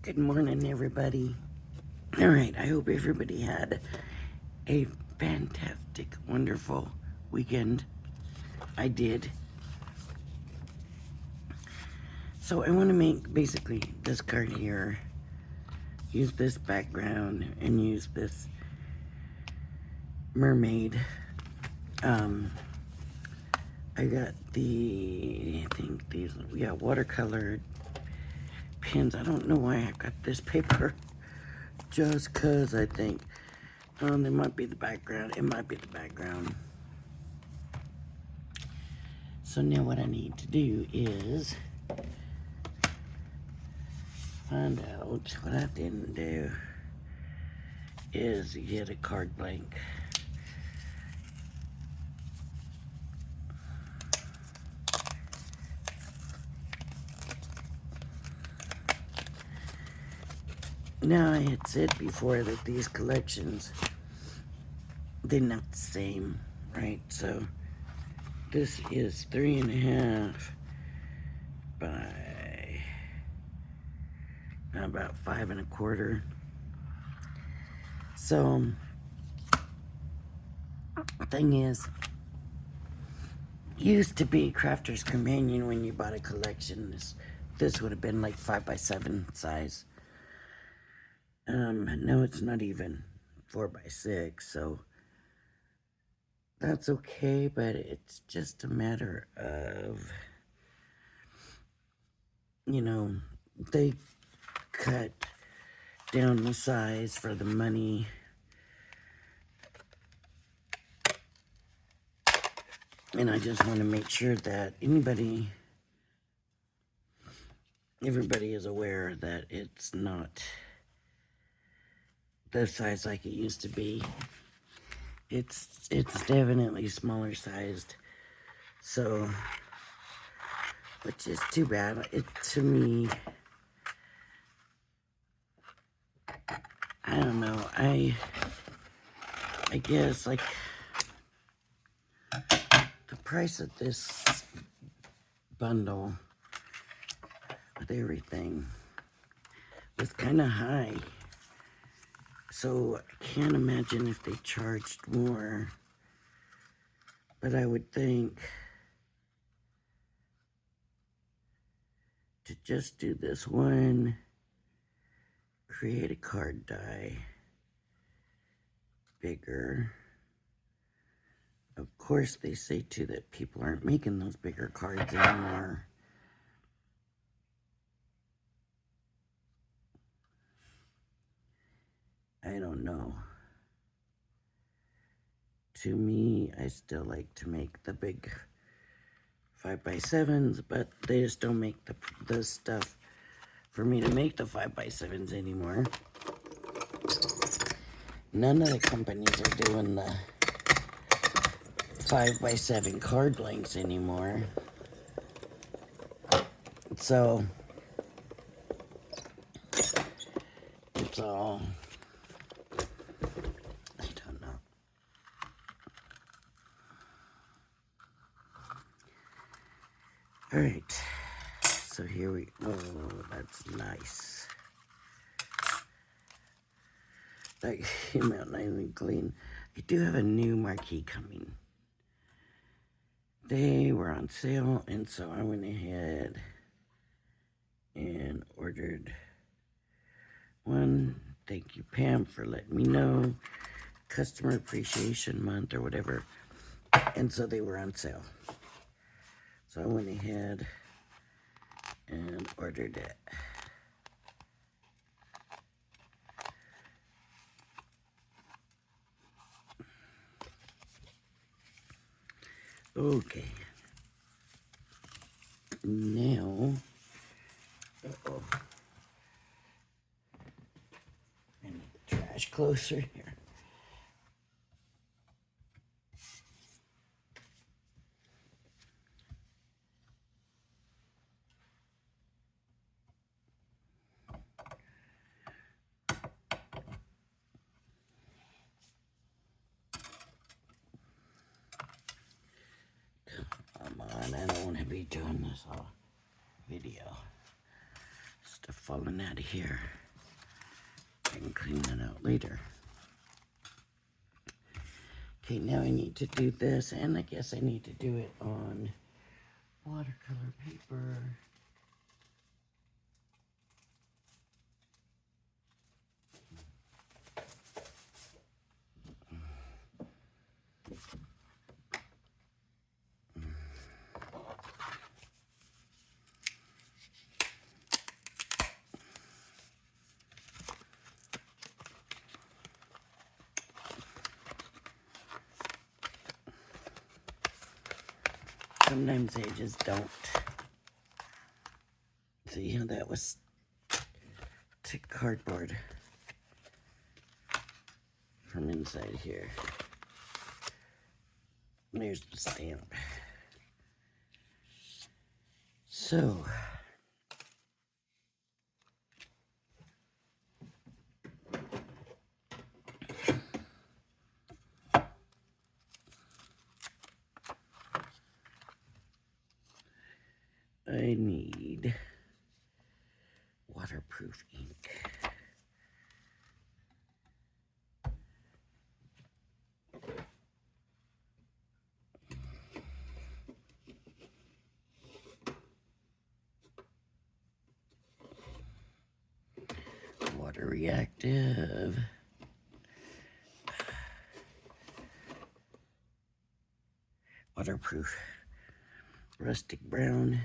Good morning, everybody. All right, I hope everybody had a fantastic, wonderful weekend. I did. So I want to make basically this card here, use this background, and use this mermaid. I got we got watercolored pins. I don't know why I got this paper. Just cause I think, there might be the background. It might be the background. So now what I need to do is find out what I didn't do is get a card blank. Now I had said before that these collections, they're not the same, right? So this is 3.5 by about 5.25. So thing is, used to be Crafter's Companion when you bought a collection. This would have been like 5x7 size. No, it's not even 4x6, so that's okay, but it's just a matter of, they cut down the size for the money. And I just want to make sure that everybody is aware that it's not the size like it used to be. It's definitely smaller sized. So, which is too bad. To me, I don't know. I guess like the price of this bundle with everything was kind of high. So I can't imagine if they charged more. But I would think to just do this one, create a card die bigger. Of course, they say too that people aren't making those bigger cards anymore. I don't know. To me, I still like to make the big 5x7s, but they just don't make the stuff for me to make the 5x7s anymore. None of the companies are doing the 5x7 card blanks anymore. So it's all, I don't know. All right, so here we, oh, that's nice. That came out nice and clean. I do have a new marquee coming. They were on sale, and so I went ahead and ordered one. Thank you, Pam, for letting me know. Customer Appreciation Month or whatever. And so they were on sale. So I went ahead and ordered it. Okay. Now, uh-oh. I need the trash closer here. Come on, I don't want to be doing this all video. Let's Stuff falling out of here. I can clean that out later. Okay, now I need to do this, and I guess I need to do it on watercolor paper. Sometimes they just don't. See how that was to cardboard from inside here. There's the stamp. So, I need waterproof ink. Water reactive. Waterproof. Rustic brown.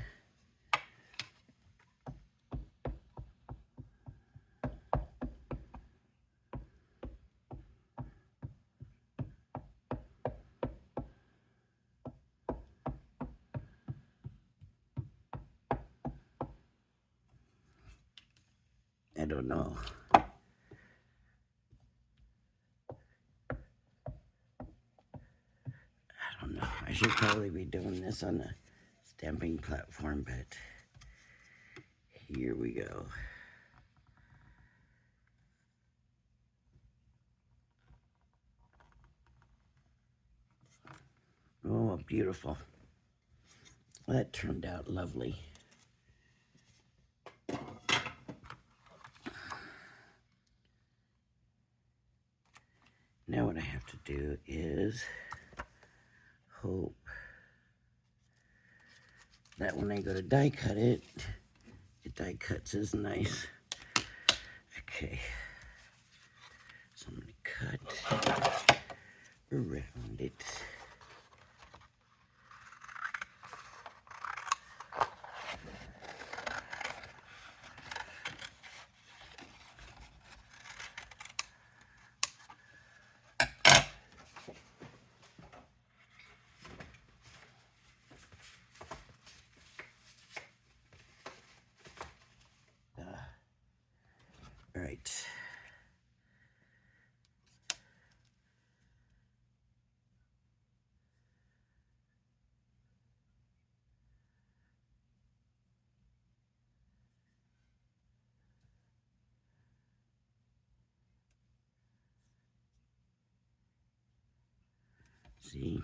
I don't know. I should probably be doing this on a stamping platform, but here we go. Oh, beautiful. That turned out lovely. Now what I have to do is hope that when I go to die cut it, it die cuts is nice. Okay, so I'm gonna cut around it. All right. See?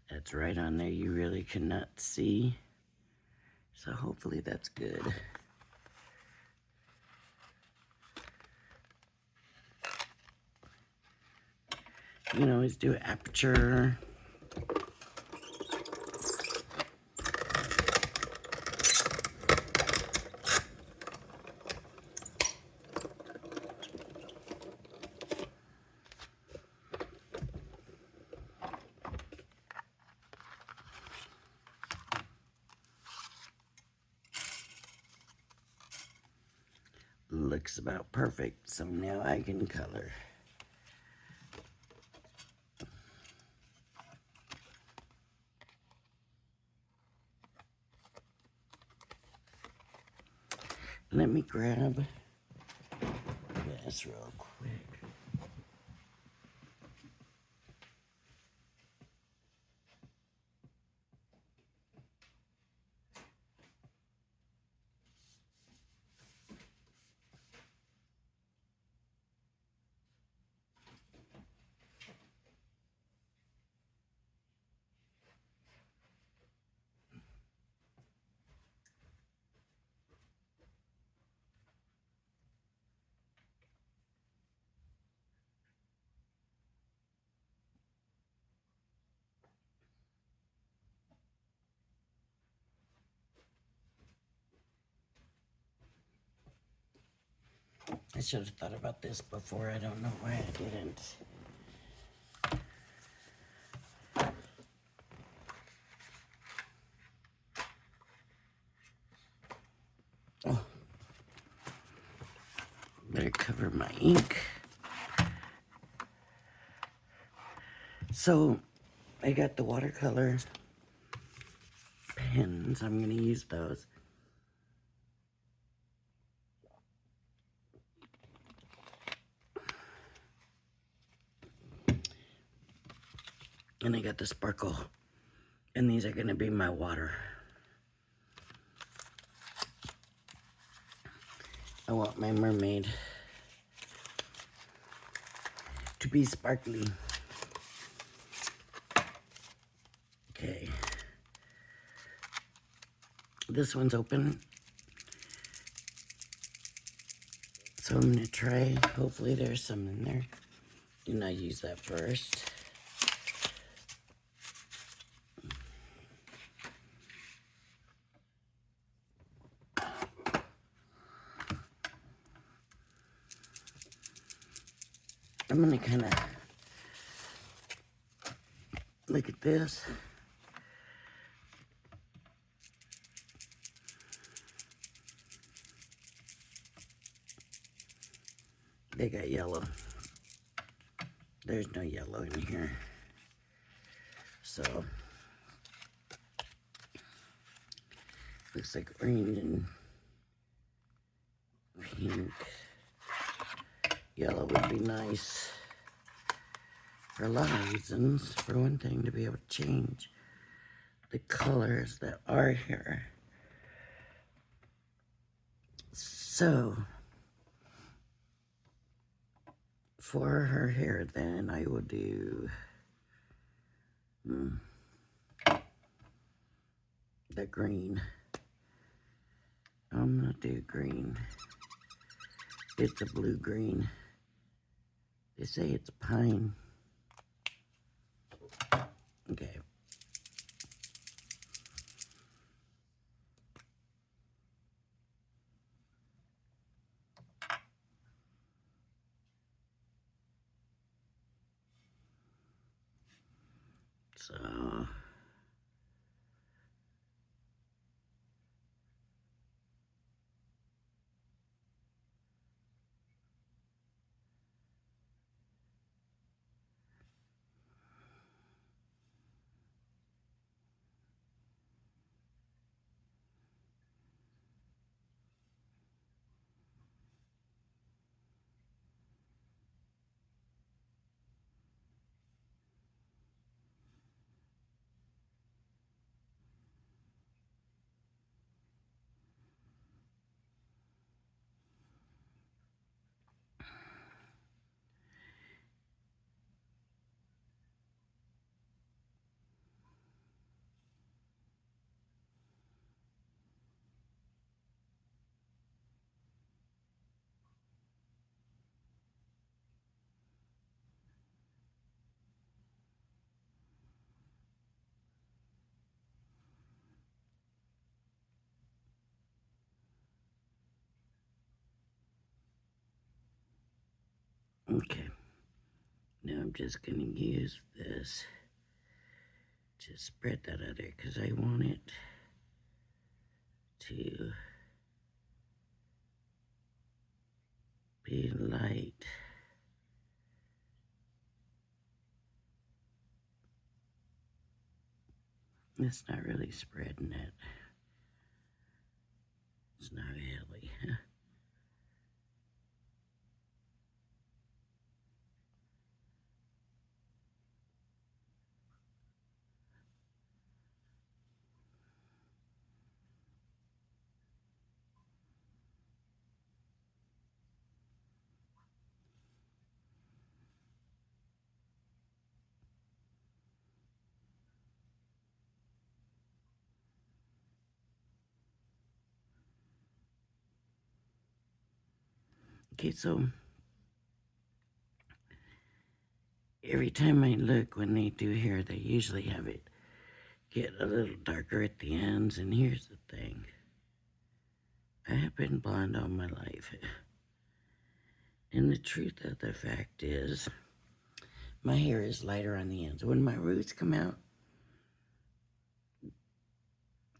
That's right on there. You really cannot see. So hopefully that's good. You can always do aperture. Looks about perfect, so now I can color. Let me grab this real quick. I should have thought about this before. I don't know why I didn't. Oh, better cover my ink. So I got the watercolor pens. I'm going to use those. And I got the sparkle. And these are going to be my water. I want my mermaid to be sparkly. Okay. This one's open. So I'm going to try. Hopefully there's some in there. And I use that first. I'm going to kind of look at this. They got yellow. There's no yellow in here. So, looks like orange and pink. Yellow would be nice for a lot of reasons. For one thing, to be able to change the colors that are here. So, for her hair then, I will do the green. I'm gonna do green. It's a blue-green. They say it's pine. Okay. So, okay. Now I'm just gonna use this to spread that out there because I want it to be light. It's not really spreading it. It's not really. Okay, so every time I look when they do hair, they usually have it get a little darker at the ends. And here's the thing. I have been blonde all my life. And the truth of the fact is, my hair is lighter on the ends. When my roots come out,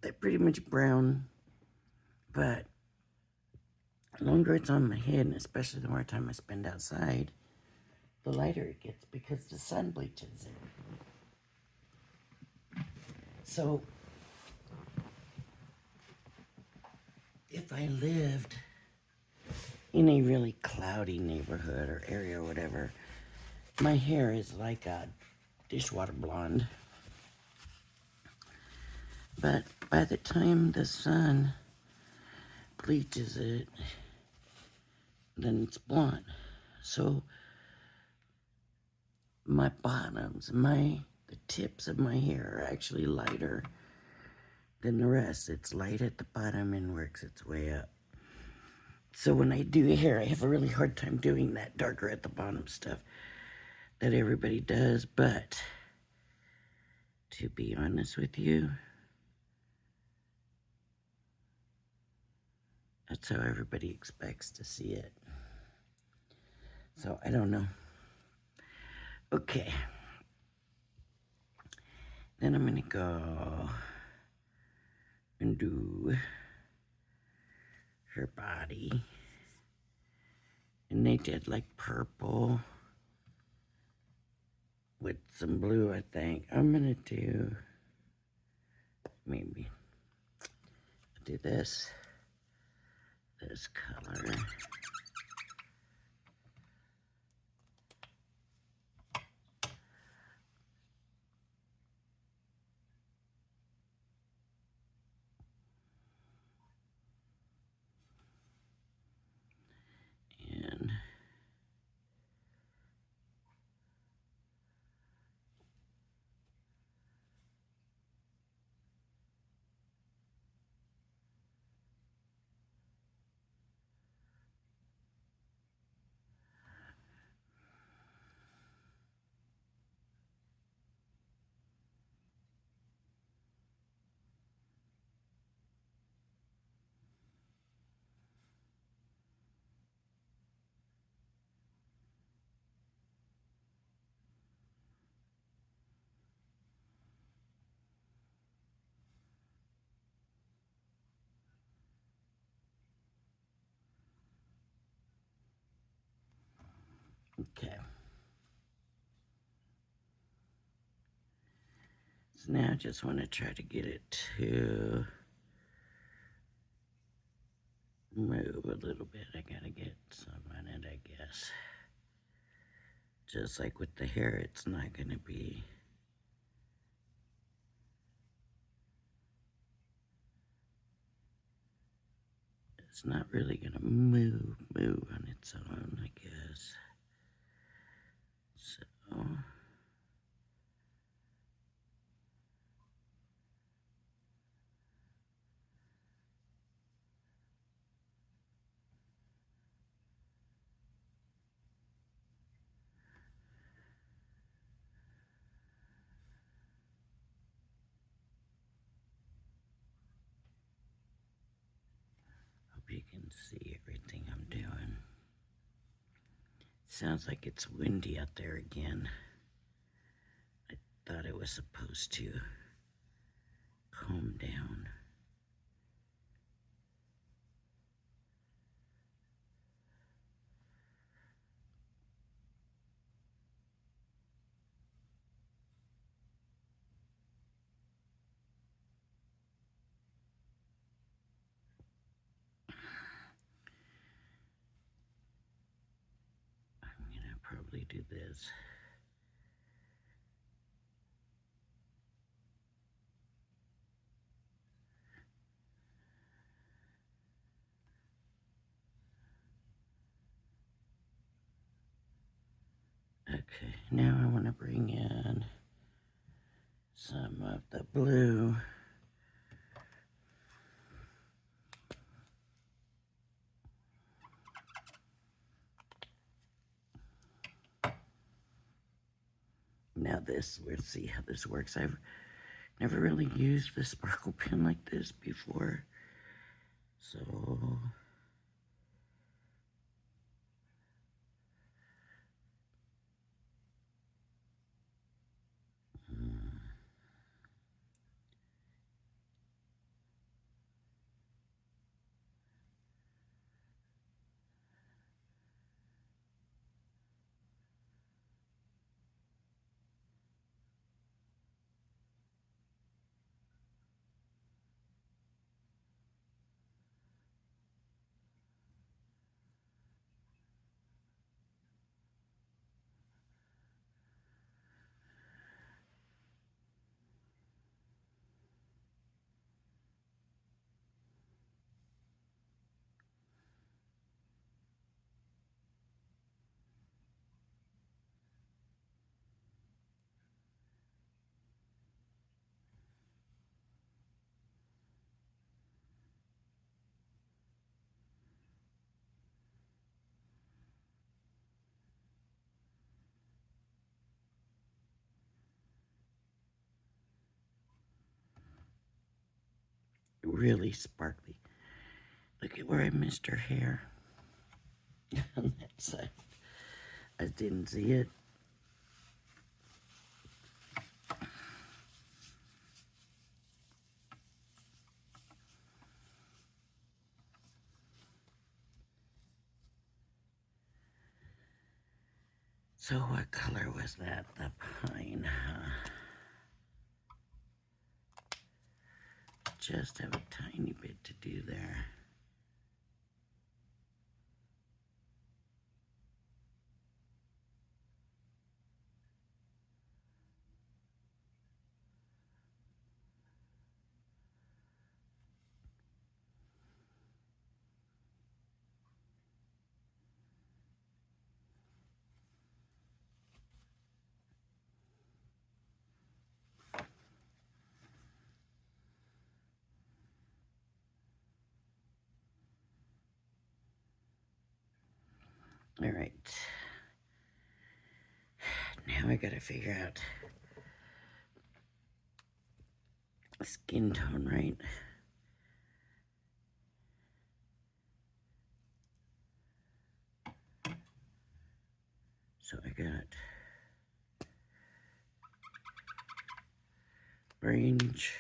they're pretty much brown, but the longer it's on my head, and especially the more time I spend outside, the lighter it gets because the sun bleaches it. So, if I lived in a really cloudy neighborhood or area or whatever, my hair is like a dishwater blonde. But by the time the sun bleaches it, then it's blonde. So my bottoms, the tips of my hair are actually lighter than the rest. It's light at the bottom and works its way up. So when I do hair, I have a really hard time doing that darker at the bottom stuff that everybody does. But to be honest with you, that's how everybody expects to see it. So I don't know. Okay. Then I'm gonna go and do her body. And they did like purple with some blue, I think. I'm gonna do, maybe, do this color. And okay. So now I just want to try to get it to move a little bit. I gotta get some on it, I guess. Just like with the hair, it's not gonna be, it's not really gonna move on its own, I guess. So hope you can see everything I'm doing. Sounds like it's windy out there again. I thought it was supposed to calm down. I'm gonna probably do this. Okay, now I want to bring in some of the blue. Now this, we'll see how this works. I've never really used the sparkle pen like this before. So really sparkly. Look at where I missed her hair on that side. I didn't see it. So what color was that? The pine, huh? Just have a tiny bit to do there. All right. Now I gotta figure out skin tone, right? So I got orange,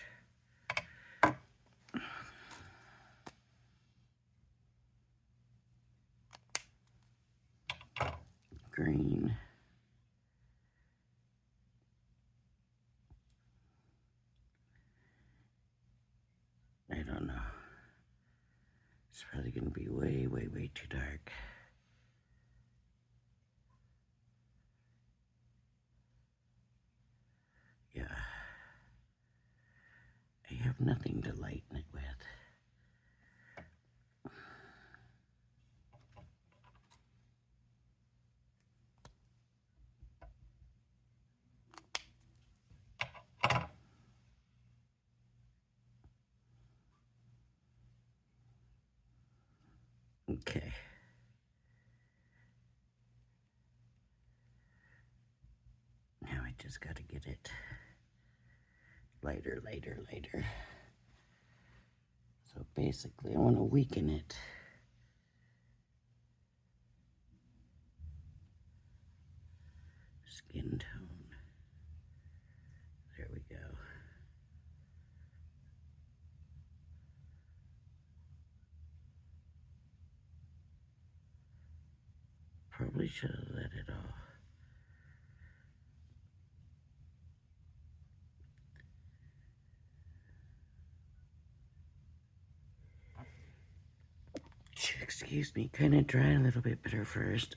green, I don't know. It's probably gonna be way, way, way too dark. Yeah. I have nothing to lighten it with. Okay. Now I just gotta get it lighter, lighter, lighter. So basically I want to weaken it. Skin tone. There we go. Probably should have let it off. Excuse me, kind of dry a little bit better first.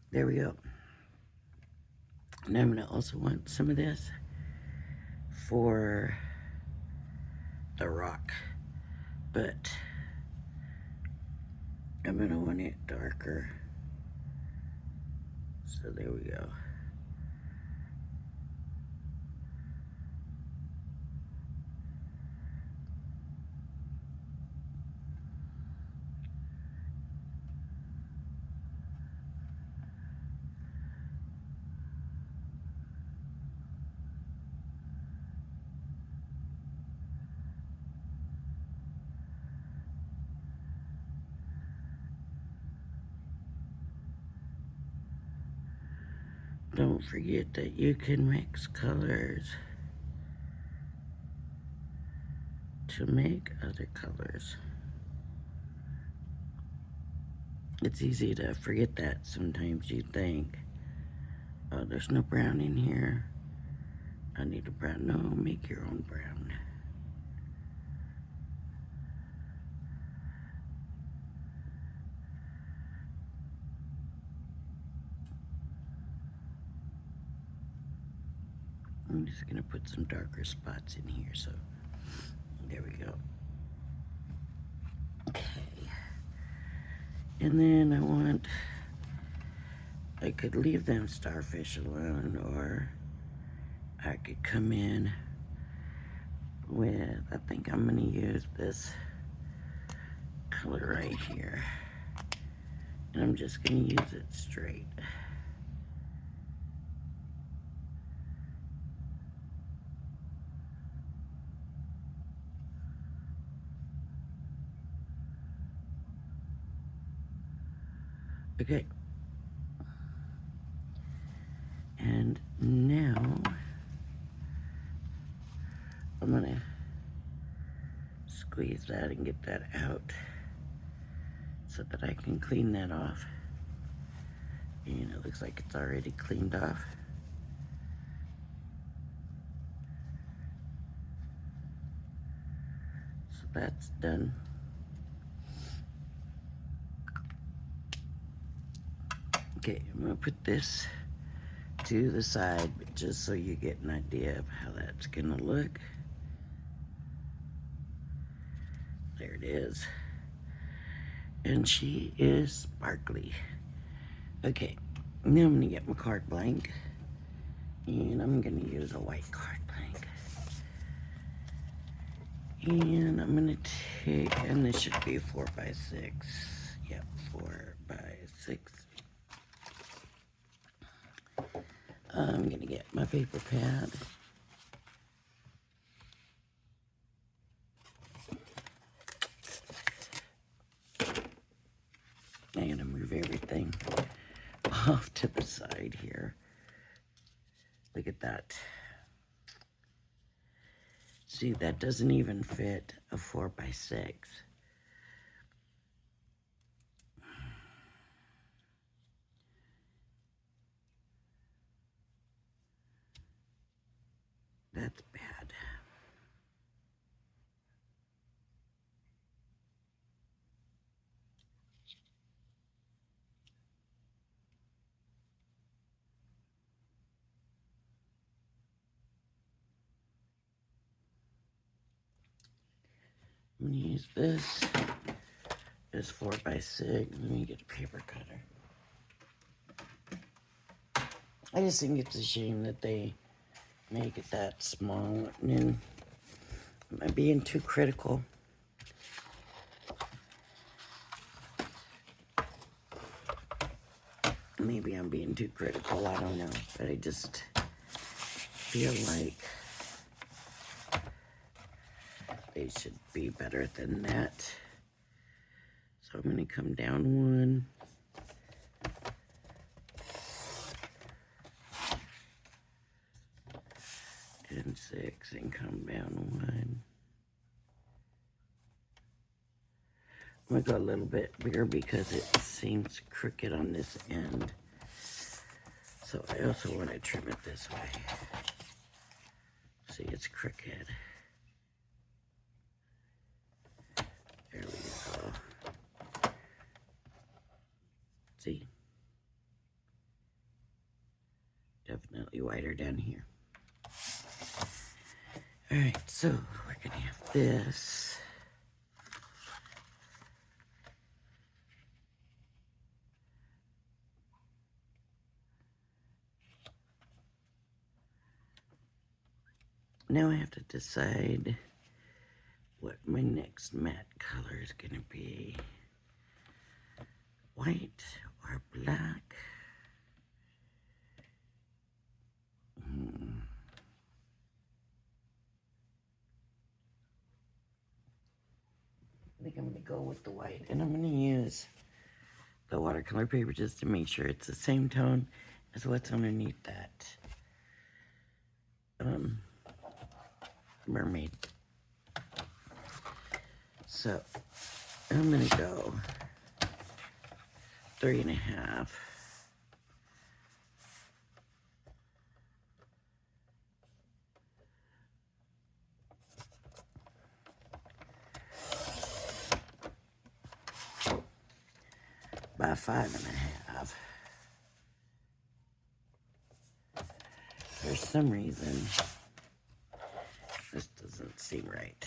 There we go. Now I'm going to also want some of this for the rock, but I'm going to want it darker. So there we go. Don't forget that you can mix colors to make other colors. It's easy to forget that sometimes. You think, oh, there's no brown in here. I need a brown. No, make your own brown. I'm just going to put some darker spots in here, so there we go. Okay. And then I could leave them starfish alone, or I could come in with, I think I'm going to use this color right here. And I'm just going to use it straight. Okay. And now I'm going to squeeze that and get that out so that I can clean that off. And it looks like it's already cleaned off. So that's done. Okay, I'm going to put this to the side, but just so you get an idea of how that's going to look. There it is. And she is sparkly. Okay, now I'm going to get my card blank. And I'm going to use a white card blank. And I'm going to take, and this should be 4x6. Yep, 4x6. I'm going to get my paper pad. I'm going to move everything off to the side here. Look at that. See, that doesn't even fit a 4x6. That's bad. I'm going to use this as 4x6. Let me get a paper cutter. I just think it's a shame that they make it that small. And am I being too critical? Maybe I'm being too critical, I don't know. But I just feel like they should be better than that. So I'm going to come down one. And 6 and come down one. I'm going to go a little bit bigger because it seems crooked on this end. So I also want to trim it this way. See, it's crooked. There we go. See? Definitely wider down here. Alright, so we're going to have this. Now I have to decide what my next matte color is going to be. White or black? I think I'm going to go with the white, and I'm going to use the watercolor paper just to make sure it's the same tone as what's underneath that mermaid. So I'm going to go 3.5. By 5.5. For some reason, this doesn't seem right.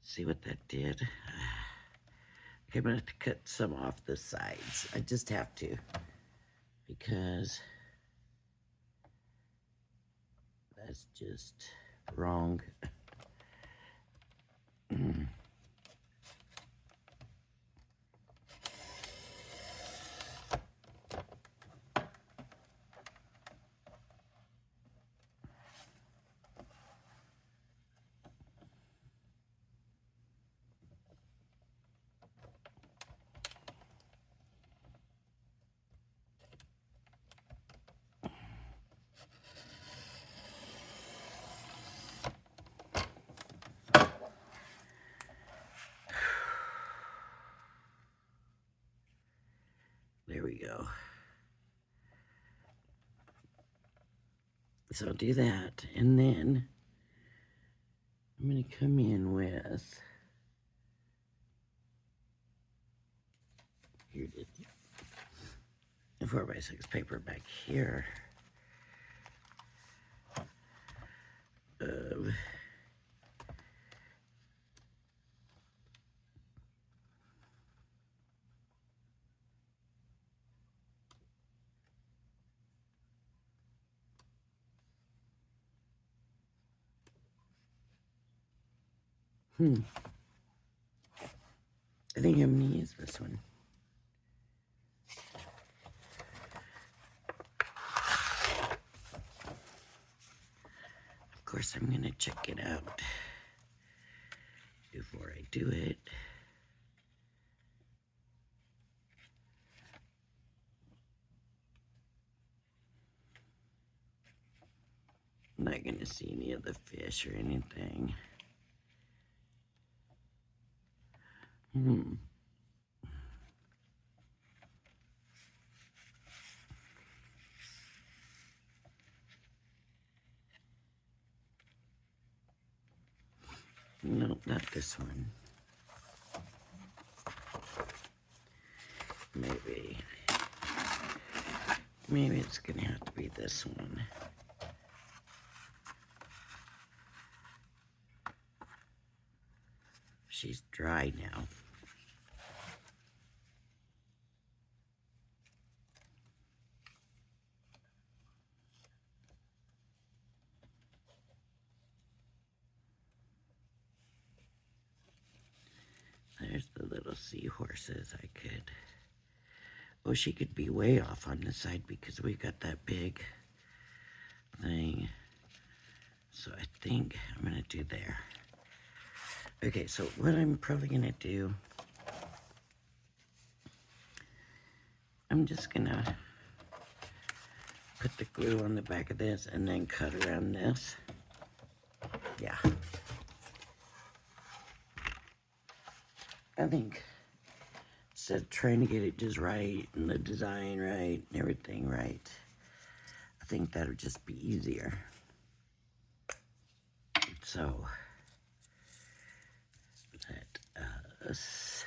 See what that did? Okay, I'm gonna have to cut some off the sides. I just have to, because that's just wrong. There we go. So I'll do that, and then I'm gonna come in with, here it is, a 4x6 paper back here of I think I'm gonna use this one. Of course, I'm gonna check it out before I do it. I'm not gonna see any of the fish or anything. No, not this one. Maybe it's gonna have to be this one. She's dry now. There's the little seahorses I could. Oh, she could be way off on the side because we got that big thing. So I think I'm gonna do there. Okay, so what I'm probably gonna do, I'm just gonna put the glue on the back of this and then cut around this. Yeah. I think instead of trying to get it just right and the design right and everything right, I think that would just be easier. So let us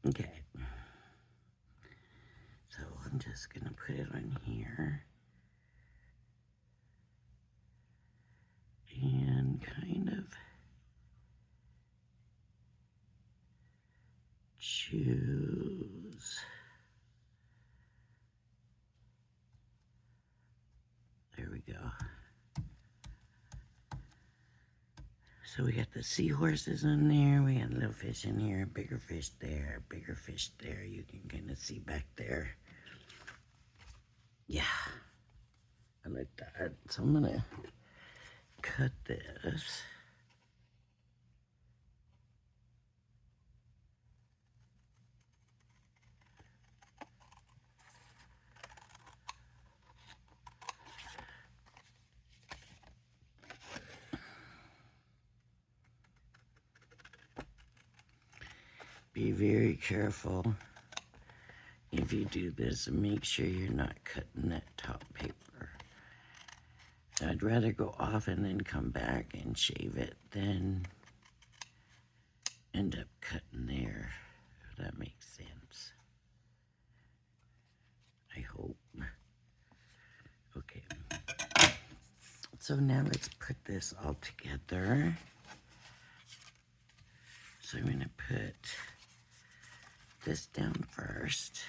Okay. So I'm just going to put it on here. And kind of choose. There we go. So we got the seahorses in there. We got little fish in here, bigger fish there, bigger fish there. You can kind of see back there. Yeah, I like that. So I'm gonna cut this. Be very careful if you do this and make sure you're not cutting that top paper. I'd rather go off and then come back and shave it than end up cutting there, if that makes sense. I hope. Okay. So now let's put this all together. So I'm going to put this down first.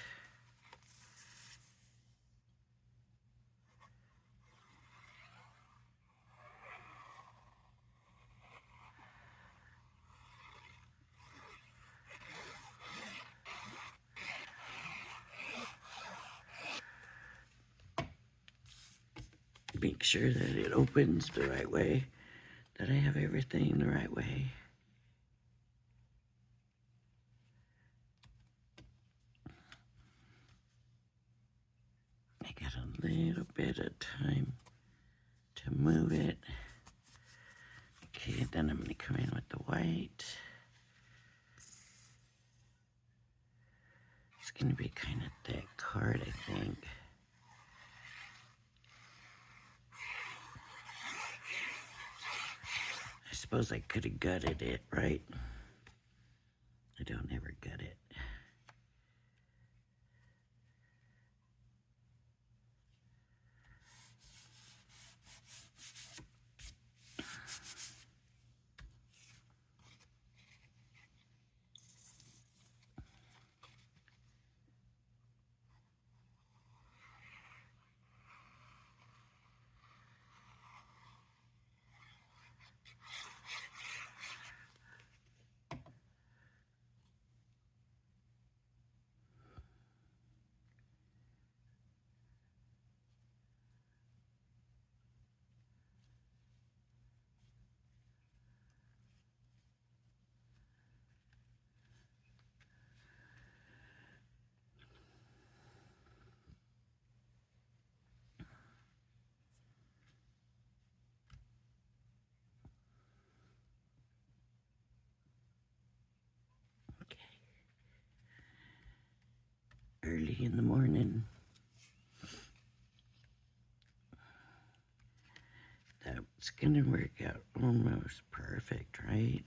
Make sure that it opens the right way, that I have everything the right way. I got a little bit of time to move it. Okay, then I'm going to come in with the white. It's going to be kind of thick card, I think. I suppose I could have gutted it, right? I don't ever gut it. Early in the morning. That's gonna work out almost perfect, right?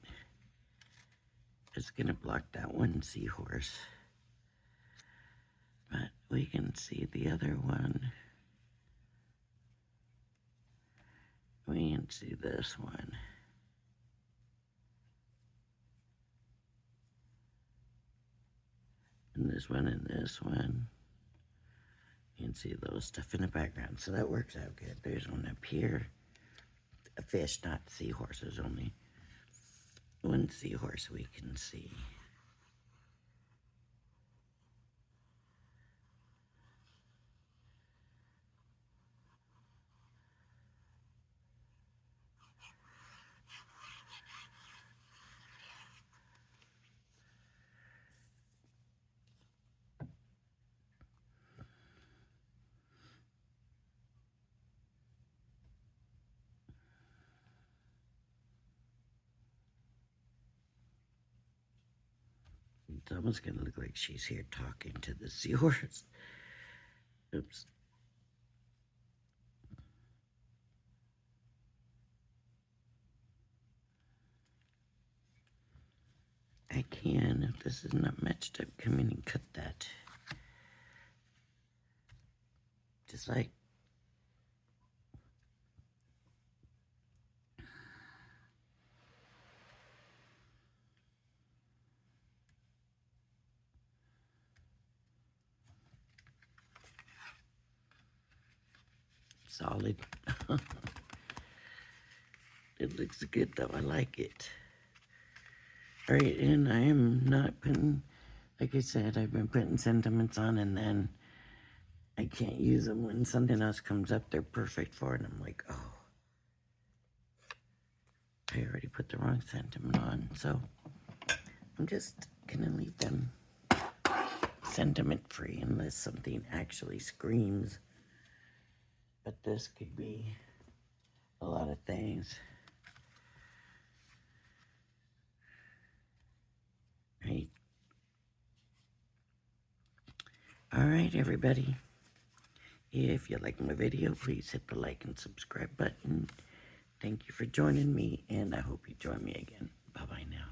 It's gonna block that one seahorse. But we can see the other one. We can see this one. And this one and this one. You can see those stuff in the background. So that works out good. There's one up here. A fish, not seahorses, only one seahorse we can see. It's almost gonna look like she's here talking to the seahorse. Oops. I can, if this is not matched up, come in and cut that. Just like solid. It looks good though, I like it. Alright, and I am not putting, like I said, I've been putting sentiments on and then I can't use them when something else comes up they're perfect for, and I'm like, oh, I already put the wrong sentiment on, so I'm just gonna leave them sentiment free unless something actually screams. But this could be a lot of things. Right. Alright, everybody. If you like my video, please hit the like and subscribe button. Thank you for joining me, and I hope you join me again. Bye-bye now.